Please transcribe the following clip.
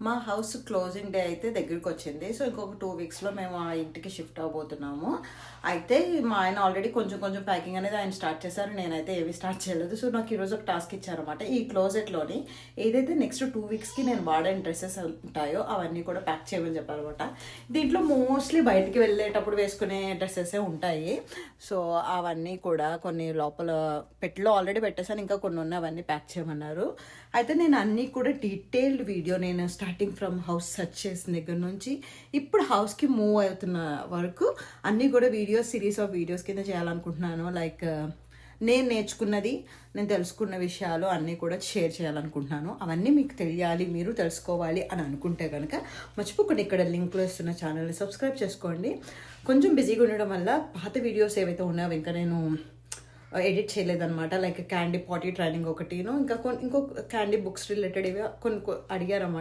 మా house closing day అయితే దగ్గరికి వచ్చింది. సో ఇంకొక 2 వీక్స్లో మేము ఆ ఇంటికి షిఫ్ట్ అవబోతున్నాము. అయితే మా ఆయన ఆల్రెడీ కొంచెం కొంచెం ప్యాకింగ్ అనేది ఆయన స్టార్ట్ చేశారు. నేనైతే ఏవి స్టార్ట్ చేయలేదు. సో నాకు ఈరోజు ఒక టాస్క్ ఇచ్చారనమాట. ఈ క్లోజెట్లోని ఏదైతే నెక్స్ట్ 2 వీక్స్కి నేను వాడే డ్రెస్సెస్ ఉంటాయో అవన్నీ కూడా ప్యాక్ చేయమని చెప్పారనమాట. దీంట్లో మోస్ట్లీ బయటికి వెళ్ళేటప్పుడు వేసుకునే డ్రెస్సెసే ఉంటాయి. సో అవన్నీ కూడా కొన్ని లోపల పెట్టిలో ఆల్రెడీ పెట్టేసాను, ఇంకా కొన్ని ఉన్నాయి, అవన్నీ ప్యాక్ చేయమన్నారు. అయితే నేను అన్నీ కూడా డీటెయిల్డ్ వీడియో నేను స్టార్టింగ్ ఫ్రమ్ హౌస్ సెర్చ్ చేసిన దగ్గర నుంచి ఇప్పుడు హౌస్కి మూవ్ అవుతున్న వరకు అన్నీ కూడా వీడియోస్, సిరీస్ ఆఫ్ వీడియోస్ కింద చేయాలనుకుంటున్నాను. లైక్ నేను నేర్చుకున్నది, నేను తెలుసుకున్న విషయాలు అన్నీ కూడా షేర్ చేయాలనుకుంటున్నాను. అవన్నీ మీకు తెలియాలి, మీరు తెలుసుకోవాలి అని అనుకుంటే కనుక మర్చిపోకుండా ఇక్కడ లింక్లో ఇస్తున్న ఛానల్ని సబ్స్క్రైబ్ చేసుకోండి. కొంచెం బిజీగా ఉండడం వల్ల పాత వీడియోస్ ఏవైతే ఉన్నాయో ఇంకా నేను ఎడిట్ చేయలేదన్నమాట. లైక్ క్యాండీ పాటీ ట్రైనింగ్ ఒకటిను, ఇంకా ఇంకొక క్యాండీ బుక్స్ రిలేటెడ్ ఇవి కొన్ని అడిగారన్నమాట.